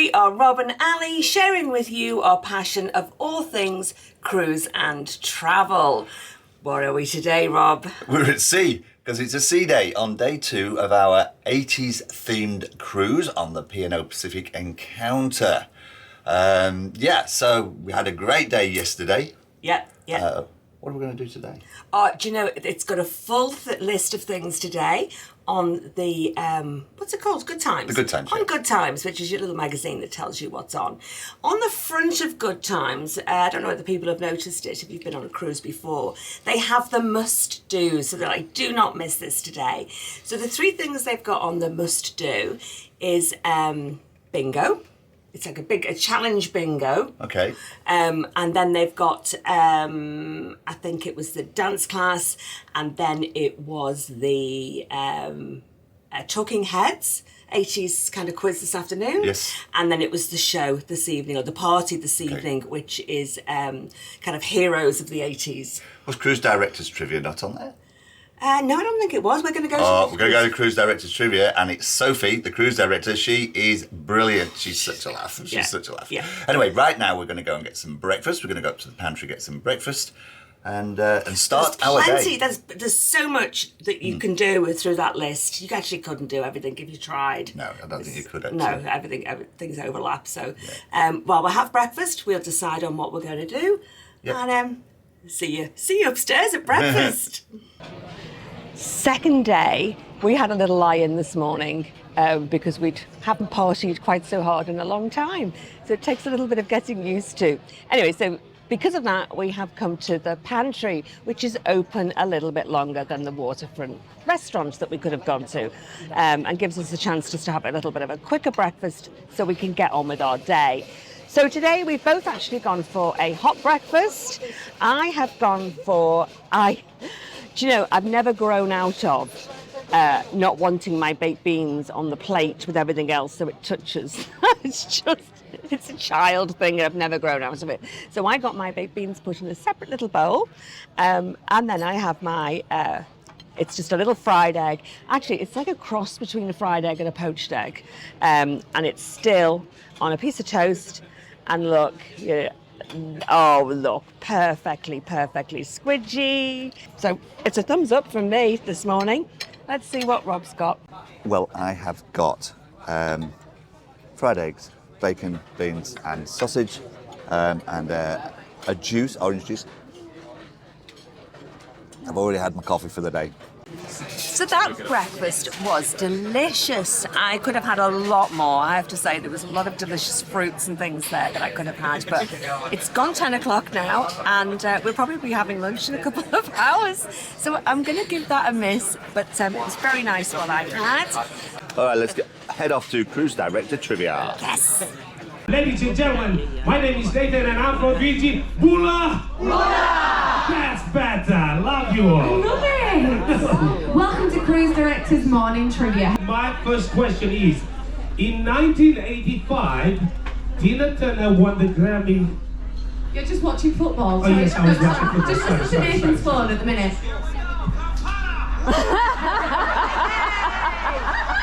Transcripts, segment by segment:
we are Rob and Ali, sharing with you our passion of all things cruise and travel. Where are we today, Rob? We're at sea, because it's a sea day on day 2 of our 80s themed cruise on the P&O Pacific Encounter. So we had a great day yesterday. Yeah. What are we going to do today? Do you know, it's got a full list of things today on the, what's it called? Good Times. The Good Times. On yeah. Good Times, which is your little magazine that tells you what's on. On the front of Good Times, I don't know whether people have noticed it if you've been on a cruise before, they have the must-do, so they're like, do not miss this today. So the 3 things they've got on the must-do is bingo. It's like a challenge bingo. Okay. And then they've got, I think it was the dance class, and then it was the Talking Heads, 80s kind of quiz this afternoon. Yes. And then it was the show this evening, or the party this evening, which is kind of heroes of the 80s. Was Cruise Directors Trivia not on there? No, I don't think it was. We're going to go We're going to go to Cruise Directors Trivia, and it's Sophie, the cruise director. She is brilliant. She's such a laugh. Such a laugh. Yeah. Anyway, right now we're going to go and get some breakfast. We're going to go up to the pantry, get some breakfast, and start our day. There's so much that you can do through that list. You actually couldn't do everything if you tried. No, I don't think you could. Actually. No, everything's overlap. So, while we'll have breakfast, we'll decide on what we're going to do, and see you upstairs at breakfast. Second day, we had a little lie-in this morning because we haven't partied quite so hard in a long time. So it takes a little bit of getting used to. Anyway, so because of that, we have come to the Pantry, which is open a little bit longer than the Waterfront Restaurant that we could have gone to, and gives us a chance just to have a little bit of a quicker breakfast so we can get on with our day. So today we've both actually gone for a hot breakfast. I have gone for... Do you know, I've never grown out of not wanting my baked beans on the plate with everything else so it touches. It's a child thing. I've never grown out of it. So I got my baked beans put in a separate little bowl. And then I have my, it's just a little fried egg. Actually, it's like a cross between a fried egg and a poached egg. And it's still on a piece of toast. And look, perfectly squidgy. So it's a thumbs up from me this morning. Let's see what Rob's got. Well, I have got fried eggs, bacon, beans and sausage, and a juice, orange juice. I've already had my coffee for the day. So that breakfast was delicious. I could have had a lot more. I have to say there was a lot of delicious fruits and things there that I could have had, but it's gone 10 o'clock now, and we'll probably be having lunch in a couple of hours. So I'm going to give that a miss, but it was very nice what I had. All right, let's head off to Cruise Director Trivia. Yes. Ladies and gentlemen, my name is Nathan and I'm from greeting Bula! Bula! That's better. Love you all. Love it. Welcome to Cruise Directors Morning Trivia. My first question is, in 1985, Tina Turner won the Grammy. You're just watching football. Oh yes, I was watching football. Just listen to Nathan's phone at the minute.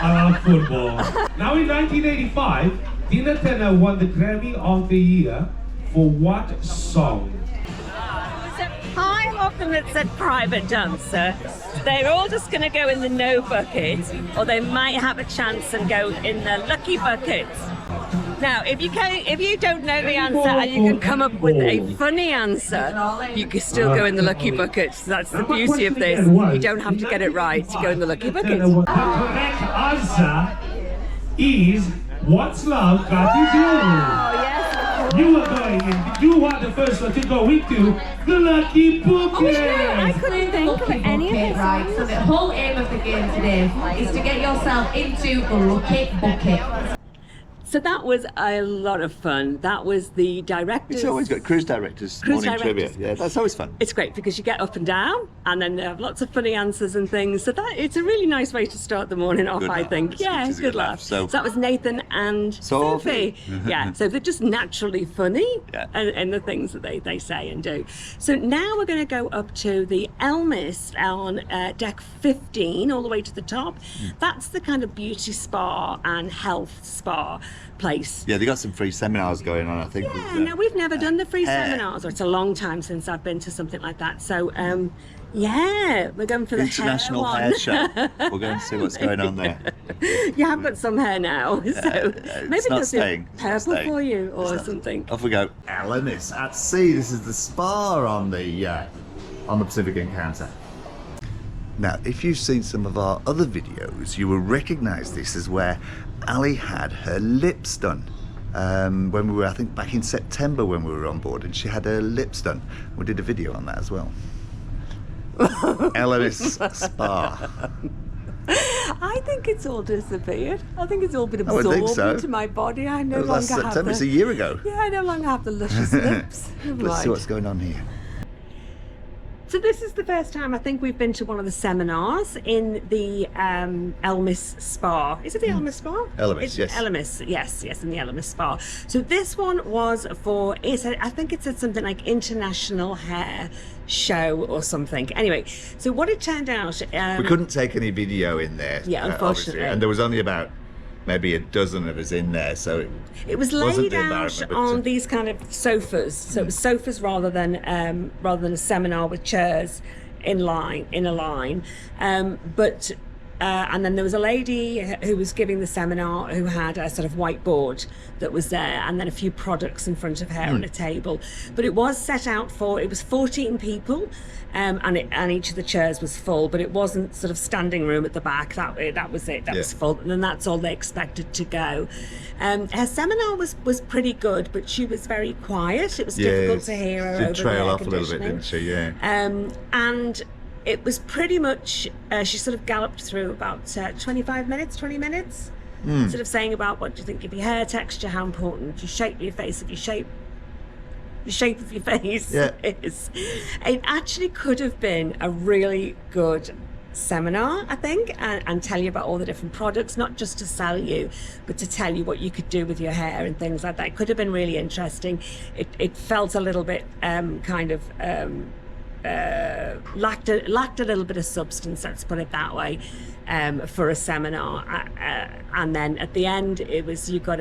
I love football. Now in 1985, Tina Turner won the Grammy of the Year for what song? I'm often at said private dancer. They're all just going to go in the no bucket, or they might have a chance and go in the lucky bucket. Now, if you don't know the answer and you can come up with a funny answer, you can still go in the lucky bucket. So that's the beauty of this. You don't have to get it right to go in the lucky bucket. The correct answer is What's Love Got to Do? Oh, yes. You are going in. You are the first one to go into the lucky bucket. I couldn't think of any of it. Right, so the whole aim of the game today is to get yourself into the lucky bucket. So that was a lot of fun. That was the directors. It's always got Cruise Directors Morning Trivia. Yeah, that's always fun. It's great because you get up and down, and then they have lots of funny answers and things. So it's a really nice way to start the morning off, I think. It's Good laugh. So that was Nathan and Sophie. Yeah, so they're just naturally funny and the things that they say and do. So now we're going to go up to the Elmis on deck 15, all the way to the top. That's the kind of beauty spa and health spa. place. Yeah, they got some free seminars going on, I think. Yeah, no, we've never done the free hair. seminars, or it's a long time since I've been to something like that. So, yeah, we're going for the International hair Hair one. Show. We'll go and see what's going on there. You have got some hair now, so maybe It's not they'll do staying. It's not purple staying. for you or something. Off we go. Elemis at sea. This is the spa on the Pacific Encounter. Now, if you've seen some of our other videos, you will recognise this as where Ali had her lips done. When we were, I think, back in September when we were on board, and she had her lips done. We did a video on that as well. Elemis Spa. I think it's all disappeared. I think it's all been I would think absorbed so. into my body. I no It was last longer have September. It's a year ago. Yeah, I no longer have the luscious lips. Never Let's see mind. what's going on here. So this is the first time I think we've been to one of the seminars in the Elemis Spa. Is it the Elemis Spa? Elemis, yes. Elemis, yes, in the Elemis Spa. So this one was for, I think it said something like International Hair Show or something. Anyway, so what it turned out... We couldn't take any video in there. Yeah, obviously, unfortunately. and there was only about maybe a dozen of us in there, so It was wasn't laid the out environment, but, on these kind of sofas. So it was sofas rather than a seminar with chairs in a line. And then there was a lady who was giving the seminar who had a sort of whiteboard that was there, and then a few products in front of her on a table. But it was set out for, it was 14 people, and each of the chairs was full, but it wasn't sort of standing room at the back. That was it. That was full, and then that's all they expected to go. Her seminar was pretty good, but she was very quiet. It was difficult to hear her She over did trail the air off a little bit, didn't she? Yeah. And it was pretty much, she sort of galloped through about 20 minutes, sort of saying about what do you think of your hair texture, how important your shape of your face, the shape of your face is. It actually could have been a really good seminar, I think, and tell you about all the different products, not just to sell you, but to tell you what you could do with your hair and things like that. It could have been really interesting. It felt a little bit lacked a little bit of substance, let's put it that way, for a seminar. And then at the end, it was you got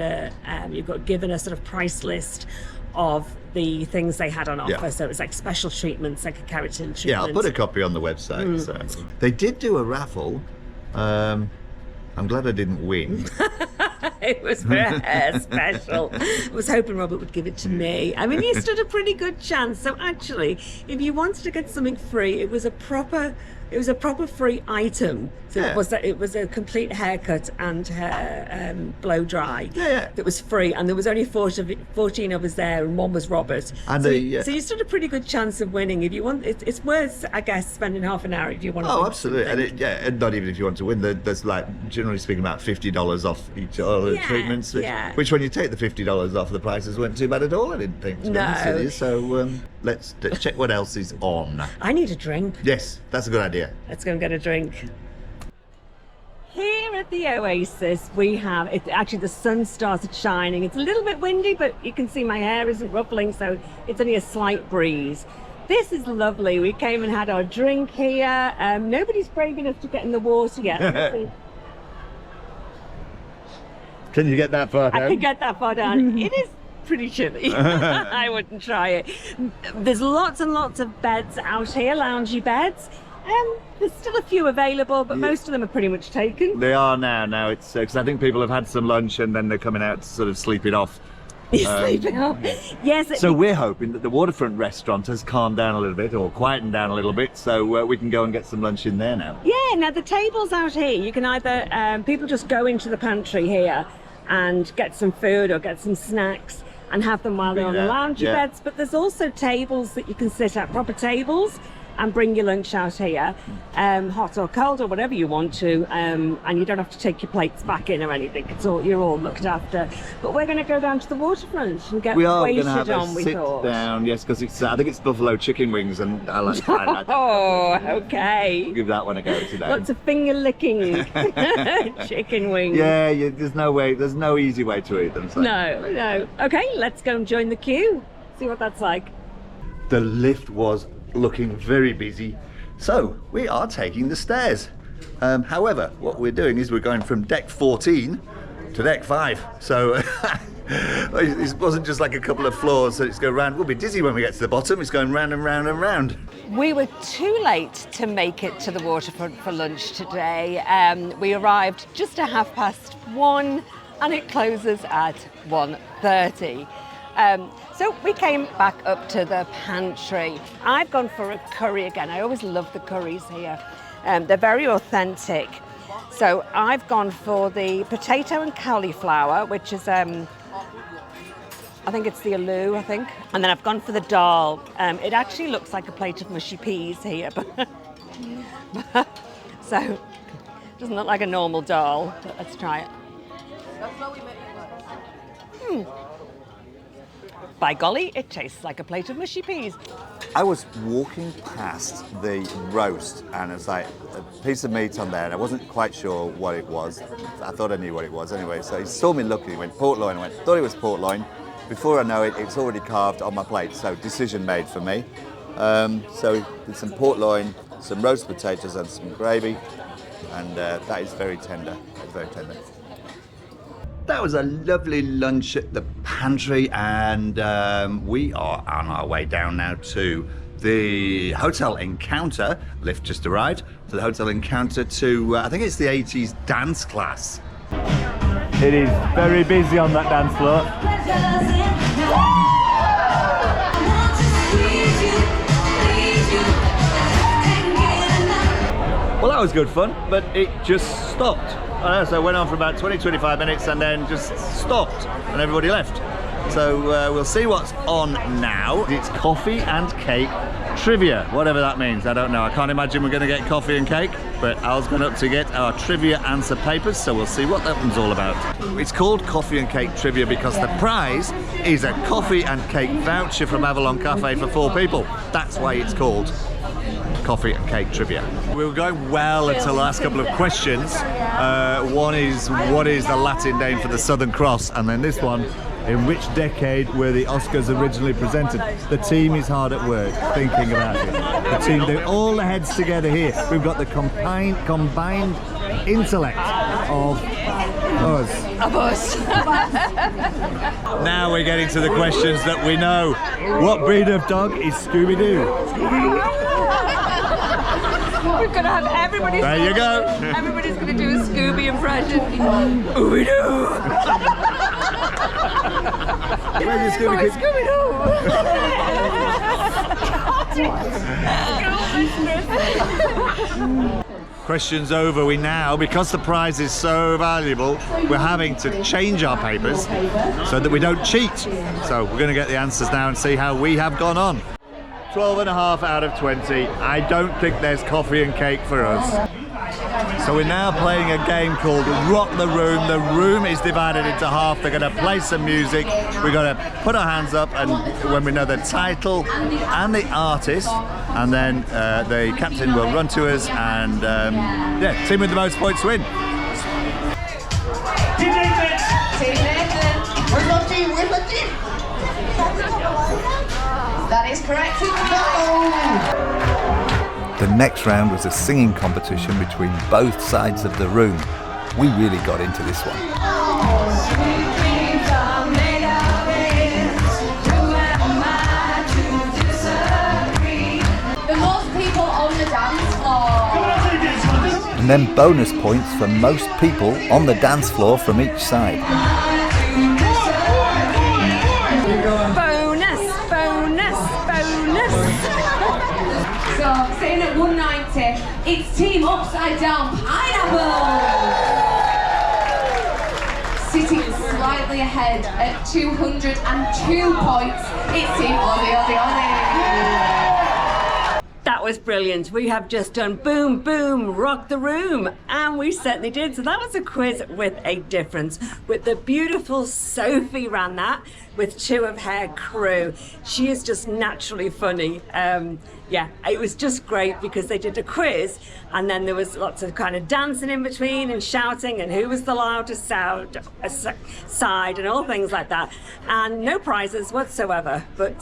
given a sort of price list of the things they had on offer. So it was like special treatments, like a keratin treatment. Yeah, I'll put a copy on the website. So. They did do a raffle. I'm glad I didn't win. It was for a hair special. I was hoping Robert would give it to me. I mean, he stood a pretty good chance. So actually, if you wanted to get something free, it was a proper free item. So it was a complete haircut and hair blow dry. That was free, and there was only 14 of us there, and one was Robert. And so you stood a pretty good chance of winning. If you want, it's worth, I guess, spending half an hour if you want to. Oh, win absolutely. something. And not even if you want to win. There's like, generally speaking, about $50 off each other treatments. Which when you take the $50 off, the prices weren't too bad at all, I didn't think. To be honest with you. So let's check what else is on. I need a drink. Yes, that's a good idea. Let's go and get a drink. Here at the Oasis, we have, actually the sun started shining. It's a little bit windy, but you can see my hair isn't ruffling, so it's only a slight breeze. This is lovely. We came and had our drink here. Nobody's brave enough to get in the water yet. Can you get that far down? I can get that far down. It is pretty chilly. I wouldn't try it. There's lots and lots of beds out here, loungy beds. There's still a few available, but most of them are pretty much taken. They are now. It's because I think people have had some lunch and then they're coming out to sort of sleep it off. Sleeping off. Yes. So we're hoping that the Waterfront Restaurant has calmed down a little bit, or quietened down a little bit, so we can go and get some lunch in there now. Yeah. Now the tables out here, you can either people just go into the pantry here and get some food or get some snacks and have them while they're on the lounge beds. But there's also tables that you can sit at, proper tables, and bring your lunch out here, hot or cold or whatever you want to, and you don't have to take your plates back in or anything. You're all looked after. But we're going to go down to the waterfront and get wasted on, we thought. Down, yes, because I think it's buffalo chicken wings, and I like Oh, okay. give that one a go today. Lots of finger licking chicken wings. Yeah, there's no easy way to eat them. So. No. Okay, let's go and join the queue. See what that's like. The lift was looking very busy, so we are taking the stairs. However, what we're doing is we're going from deck 14 to deck 5. So it wasn't just like a couple of floors, so it's going round. We'll be dizzy when we get to the bottom. It's going round and round and round. We were too late to make it to the waterfront for lunch today. We arrived just at 1:30 and it closes at 1:30. So we came back up to the pantry. I've gone for a curry again. I always love the curries here. They're very authentic. So I've gone for the potato and cauliflower, which is, I think it's the aloo, I think. And then I've gone for the dal. It actually looks like a plate of mushy peas here, but so it doesn't look like a normal dal. But let's try it. By golly, it tastes like a plate of mushy peas. I was walking past the roast and it was like a piece of meat on there and I wasn't quite sure what it was. I thought I knew what it was anyway. So he saw me looking, he went, pork loin. I went, thought it was pork loin. Before I know it, it's already carved on my plate. So decision made for me. So did some pork loin, some roast potatoes and some gravy. And that is very tender, very tender. That was a lovely lunch at the pantry, and we are on our way down now to the Hotel Encounter. Lift just arrived to the Hotel Encounter to, I think it's the 80s dance class. It is very busy on that dance floor. Well, that was good fun, but it just stopped. So I went on for about 20-25 minutes and then just stopped and everybody left. So we'll see what's on now. It's coffee and cake trivia, whatever that means. I don't know. I can't imagine we're going to get coffee and cake, but Al's gone up to get our trivia answer papers, so we'll see what that one's all about. It's called coffee and cake trivia because the prize is a coffee and cake voucher from Avalon Cafe for 4 people. That's why it's called coffee and cake trivia. We were going well until the last couple of questions. One is, what is the Latin name for the Southern Cross? And then this one, in which decade were the Oscars originally presented? The team is hard at work thinking about it. The team do all the heads together here. We've got the combined intellect of us. Now we're getting to the questions that we know. What breed of dog is Scooby-Doo? We're gonna have everybody's. There you go. Everybody's gonna do a Scooby impression. Scooby-Doo. Where's the Scooby-Doo? Scooby-Doo. Questions over. We now, because the prize is so valuable, we're having to change our papers so that we don't cheat. So we're going to get the answers now and see how we have gone on. 12.5 out of 20. I don't think there's coffee and cake for us. So we're now playing a game called Rock the Room. The room is divided into half. They're going to play some music. We're going to put our hands up and when we know the title and the artist, and then the captain will run to us and team with the most points win. Team Nathan! Team Nathan. Where's my team? Where's my team? That is correct. The next round was a singing competition between both sides of the room. We really got into this one. The most people on the dance floor. And then bonus points for most people on the dance floor from each side. So, sitting at 190, it's Team Upside Down Pineapple. Sitting slightly ahead at 202 points, it's Team Aussie, Aussie, Aussie. That was brilliant. We have just done boom, boom, rock the room. And we certainly did. So that was a quiz with a difference. With the beautiful Sophie ran that with 2 of her crew. She is just naturally funny. yeah, it was just great because they did a quiz and then there was lots of kind of dancing in between and shouting and who was the loudest side and all things like that. And no prizes whatsoever, but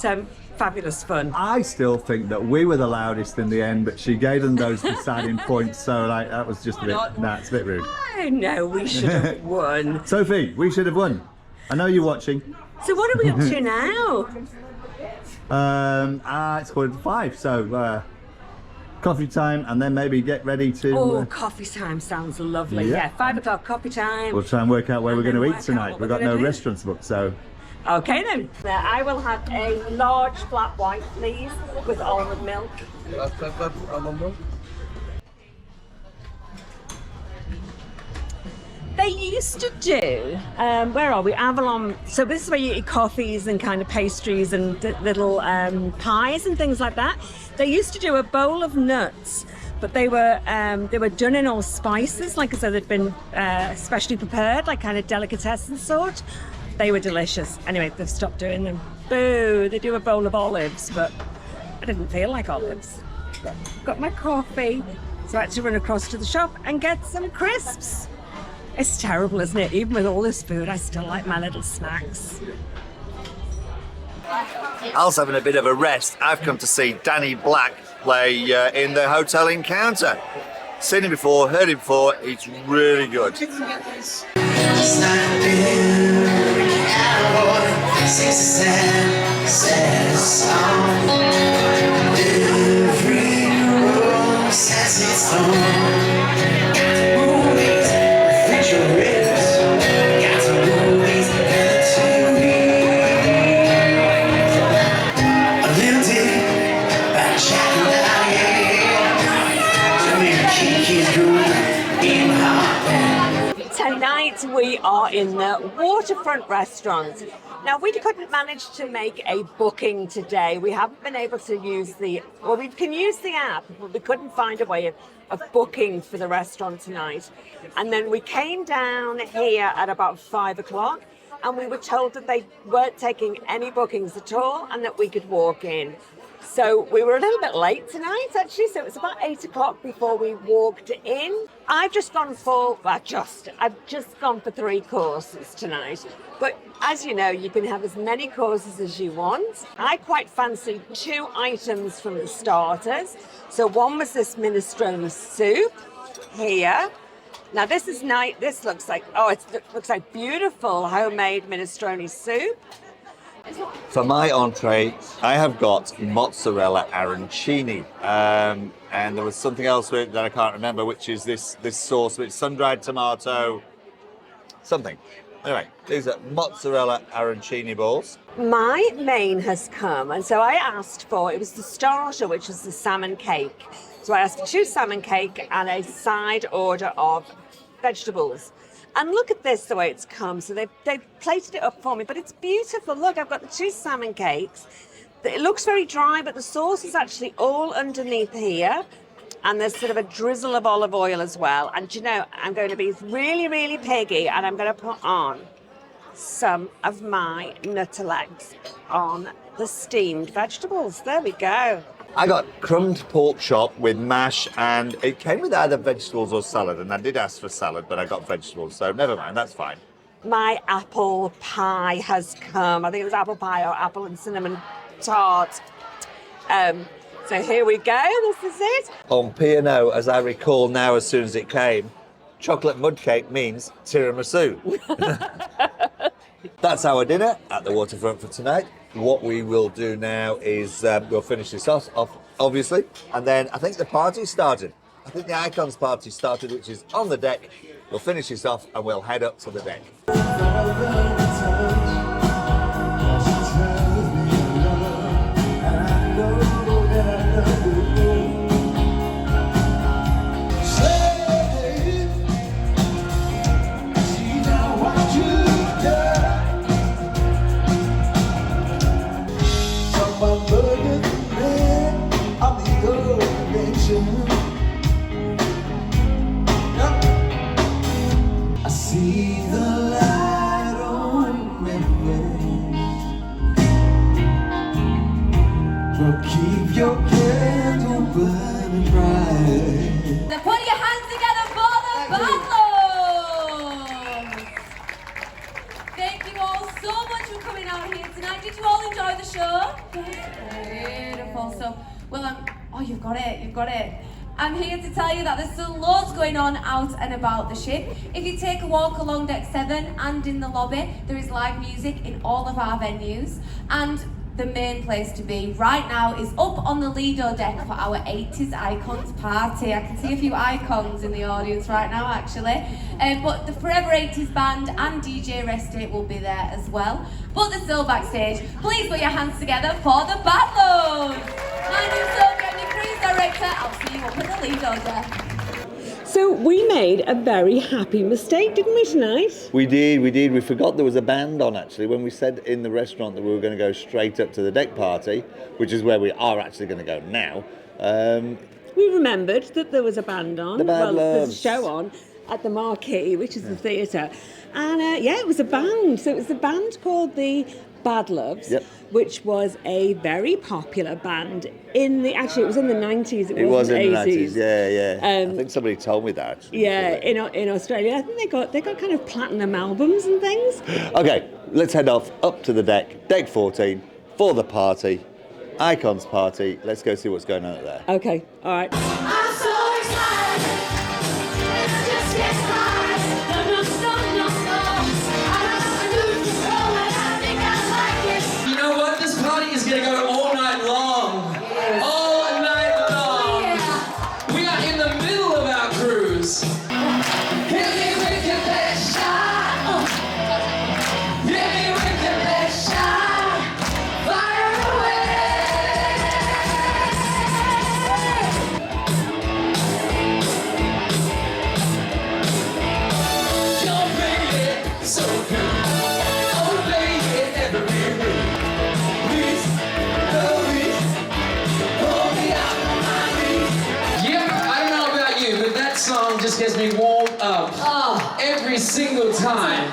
fabulous fun. I still think that we were the loudest in the end, but she gave them those deciding points, so like that was just a bit, it's a bit rude. Oh no, we should have won. Sophie, we should have won. I know you're watching. So what are we up to now? It's 5, so coffee time, and then maybe get ready to... Oh, coffee time sounds lovely. Yeah, 5 o'clock coffee time. We'll try and work out where we're going to eat tonight. We've got no restaurants booked, so... Okay then. I will have a large flat white, please, with almond milk. Almond milk. They used to do, where are we? Avalon. So this is where you eat coffees and kind of pastries and little pies and things like that. They used to do a bowl of nuts, but they were done in all spices, like as though they'd been specially prepared, like kind of delicatessen sort. They were delicious. Anyway, they've stopped doing them. Boo! They do a bowl of olives, but I didn't feel like olives. Got my coffee, so I had to run across to the shop and get some crisps. It's terrible, isn't it? Even with all this food, I still like my little snacks. Al's having a bit of a rest. I've come to see Danny Black play in the Hotel Encounter. Seen him before, heard him before. He's really good. Tonight we are in the Waterfront Restaurant. Now we couldn't manage to make a booking today. We haven't been able to use we can use the app, but we couldn't find a way of booking for the restaurant tonight. And then we came down here at about 5 o'clock and we were told that they weren't taking any bookings at all and that we could walk in. So we were a little bit late tonight, actually. So it was about 8 o'clock before we walked in. I've just gone for 3 courses tonight. But as you know, you can have as many courses as you want. I quite fancied 2 items from the starters. So one was this minestrone soup here. Now this is nice. This looks like, it looks like beautiful homemade minestrone soup. For my entree, I have got mozzarella arancini, and there was something else with it that I can't remember, which is this sauce, which is sun-dried tomato, something. Anyway, these are mozzarella arancini balls. My main has come, and so I asked for, it was the starter, which was the salmon cake. So I asked for 2 salmon cake and a side order of vegetables. And look at this, the way it's come. So they've plated it up for me, but it's beautiful. Look, I've got the 2 salmon cakes. It looks very dry, but the sauce is actually all underneath here. And there's sort of a drizzle of olive oil as well. And you know, I'm going to be really, really piggy, and I'm going to put on some of my nuttalegs on the steamed vegetables. There we go. I got crumbed pork chop with mash, and it came with either vegetables or salad, and I did ask for salad, but I got vegetables, so never mind, that's fine. My apple pie has come. I think it was apple pie or apple and cinnamon tart. So here we go, this is it. On P&O, as I recall now as soon as it came, chocolate mud cake means tiramisu. That's our dinner at the Waterfront for tonight. What we will do now is we'll finish this off, obviously, and then I think the party started. I think the Icons party started, which is on the deck. We'll finish this off and we'll head up to the deck. I see the light. are here tonight. Did you all enjoy the show? Yes. Beautiful. So, well, oh, you've got it. I'm here to tell you that there's still loads going on out and about the ship. If you take a walk along deck 7 and in the lobby, there is live music in all of our venues. And the main place to be right now is up on the Lido deck for our 80s Icons party. I can see a few icons in the audience right now, actually. But the Forever 80s band and DJ Restate will be there as well. But they're still backstage. Please put your hands together for the Badloves. My name's Sophie, I'm your cruise director. I'll see you up at the Lido deck. So we made a very happy mistake, didn't we, tonight? We did. We forgot there was a band on, actually, when we said in the restaurant that we were going to go straight up to the deck party, which is where we are actually going to go now. We remembered that there was a band on. The Badloves. Well, there's a show on at the Marquee, which is the theatre. And it was a band. So it was a band called the Badloves, which was a very popular band actually it was in the 90s. It was in the 80s. Yeah. I think somebody told me that. Actually, in Australia. I think they got kind of platinum albums and things. Okay, let's head off up to the deck 14, for the party, Icons party. Let's go see what's going on up there. Okay, all right. I'm so excited. Let's just get started. No. I lose control and I think I like it. You know what? This party is going to go all night long. Yes. All night long. Yeah. We are in the middle of our cruise. Hit me with your best shot. Hit me with your best shot. Fire away. Don't play it so good. Don't play it every week. Please, hold me out on my knees. Yeah, I don't know about you, but that song just gets me warmed up every single time.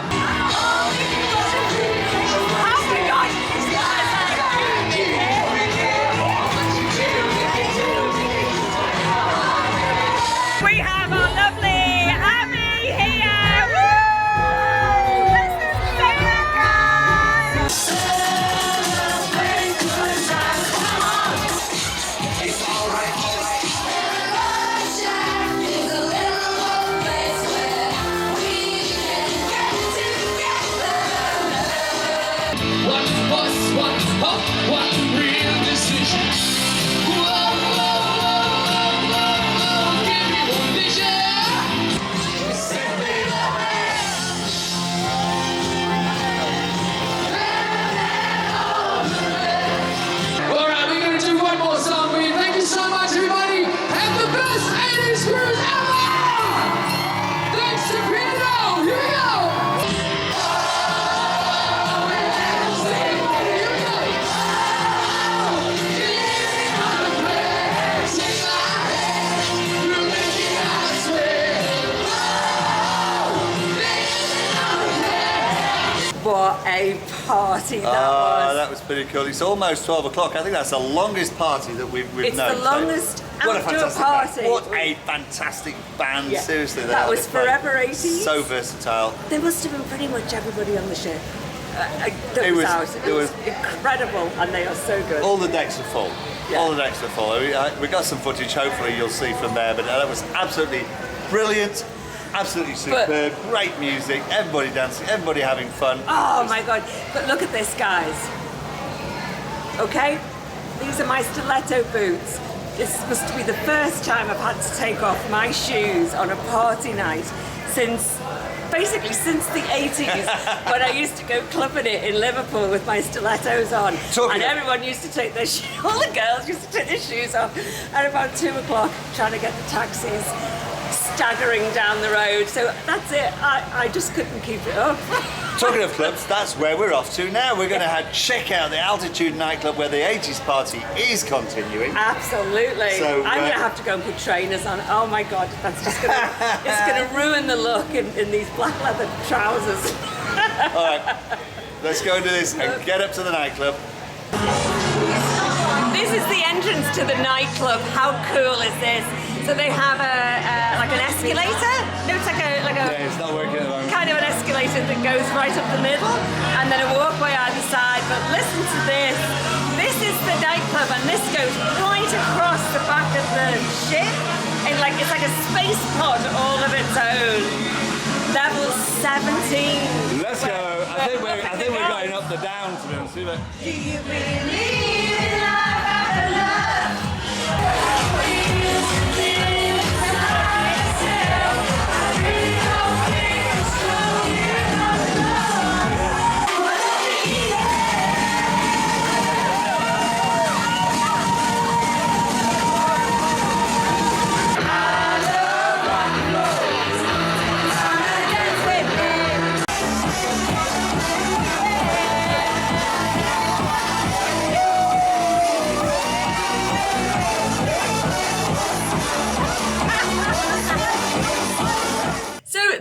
We have our lovely Abby here. Woo! This is so What real decision? Give me one vision. All right, we're going to do one more song for you. Thank you so much, everybody. Have the best 80s cruise ever! Thanks to Piano. Here we go. What a party that was. That was pretty cool. It's almost 12 o'clock. I think that's the longest party that we've known. It's the longest What a outdoor fantastic party. band. What a fantastic band. Yeah. Seriously. That was Forever 80s. So versatile. There must have been pretty much everybody on the ship that was out. It was incredible, and they are so good. All the decks are full. Yeah. All the decks are full. We got some footage, hopefully you'll see from there, but that was absolutely brilliant. Absolutely superb, great music, everybody dancing, everybody having fun. Oh my God, but look at this, guys. Okay, these are my stiletto boots. This must be the first time I've had to take off my shoes on a party night since the 80s, when I used to go clubbing it in Liverpool with my stilettos on. And everyone used to take their shoes, all the girls used to take their shoes off at about 2 o'clock, trying to get the taxis, staggering down the road. So that's it, I just couldn't keep it up. Talking of clubs, that's where we're off to now. We're going to check out the Altitude nightclub where the 80s party is continuing. Absolutely. So, I'm going to have to go and put trainers on. Oh my God, that's just going to, it's going to ruin the look in these black leather trousers. All right, let's go and do this and get up to the nightclub. This is the entrance to the nightclub. How cool is this? So they have like an escalator. No, it's like a Yeah, it's not working at the moment. kind of an escalator that goes right up the middle, and then a walkway either side. but listen to this. This is the nightclub, and this goes right across the back of the ship. And it's like a space pod all of its own. Level 17. Let's go. I think we're going up the down, to be honest with you. Do you believe in life after love?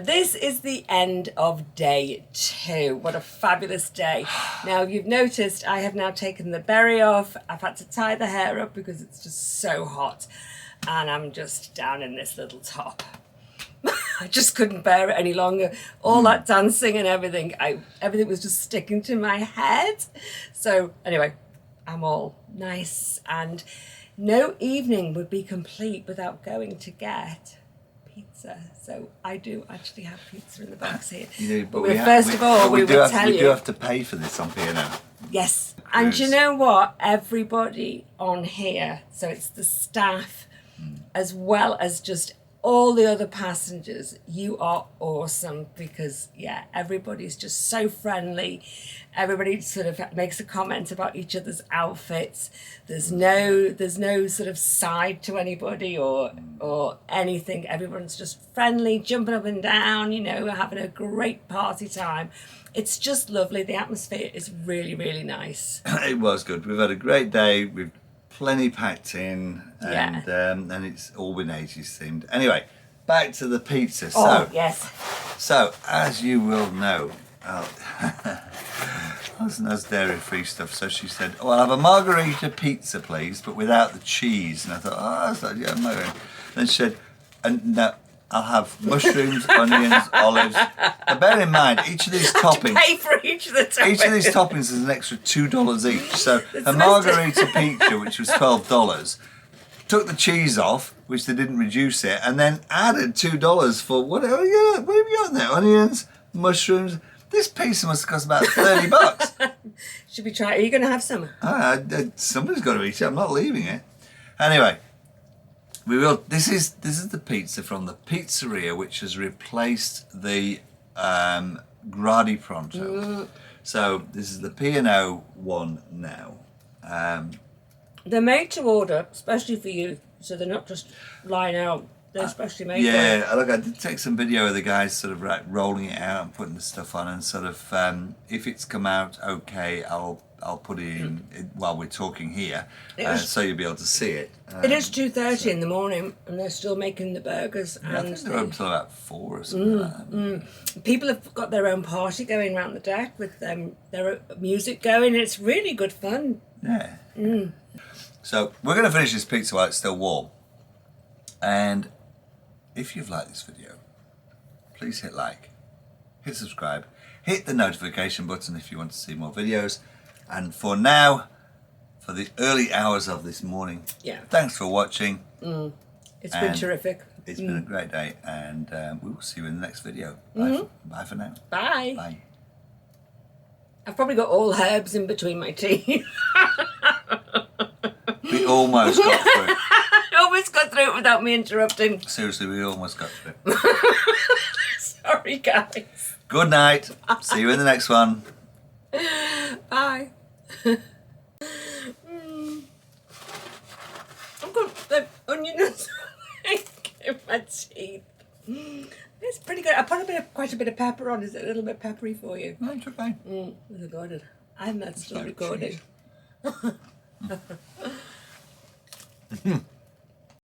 This is the end of day 2. What a fabulous day. Now, you've noticed I have now taken the berry off. I've had to tie the hair up because it's just so hot. And I'm just down in this little top. I just couldn't bear it any longer. All that dancing and everything, everything was just sticking to my head. So anyway, I'm all nice, and no evening would be complete without going to get pizza. So I do actually have pizza in the box here. But we do have to pay for this on P&O. Yes. And you know what? Everybody on here, so it's the staff as well as just all the other passengers, you are awesome, because yeah, everybody's just so friendly. Everybody sort of makes a comment about each other's outfits. There's no sort of side to anybody or anything. Everyone's just friendly, jumping up and down, you know, having a great party time. It's just lovely. The atmosphere is really, really nice. It was good. We've had a great day. We've plenty packed in, and it's all been 80s themed. Anyway, back to the pizza. So as you will know, that's dairy free stuff. So she said, "Oh, I'll have a margarita pizza, please, but without the cheese." And I thought, "Oh, that's like, yeah, margarita." Then she said, "And no, I'll have mushrooms, onions, olives." Now, bear in mind, each of these toppings. Pay for each of the toppings. Each of these toppings is an extra $2 each. So a margarita pizza, which was $12, took the cheese off, which they didn't reduce it, and then added $2 for whatever. What have you got there? Onions, mushrooms. This pizza must cost about $30. Should we try? Are you going to have some? Somebody's got to eat it. I'm not leaving it. Anyway. We will. This is the pizza from the pizzeria, which has replaced the Gradi Pronto. So this is the P&O one now. They're made to order, especially for you, so they're not just lying out. They're especially made. Yeah, look, I did take some video of the guys sort of rolling it out and putting the stuff on, and sort of if it's come out okay, I'll put it in while we're talking here, so you'll be able to see it. It is 2:30 in the morning, and they're still making the burgers. Yeah, I think they're open until about 4 or something like that. People have got their own party going around the deck with their music going. It's really good fun. Yeah. So we're going to finish this pizza while it's still warm. And if you've liked this video, please hit like, hit subscribe, hit the notification button if you want to see more videos. And for now, for the early hours of this morning, thanks for watching. It's been terrific. It's been a great day, and we will see you in the next video. Bye for now. Bye. Bye. I've probably got all herbs in between my teeth. We almost got through it. Almost got through it without me interrupting. Seriously, we almost got through it. Sorry, guys. Good night. See you in the next one. Bye. I've got the onions in my teeth. It's pretty good. I put quite a bit of pepper on. Is it a little bit peppery for you? No, it's okay. Is it good? I'm not still recording.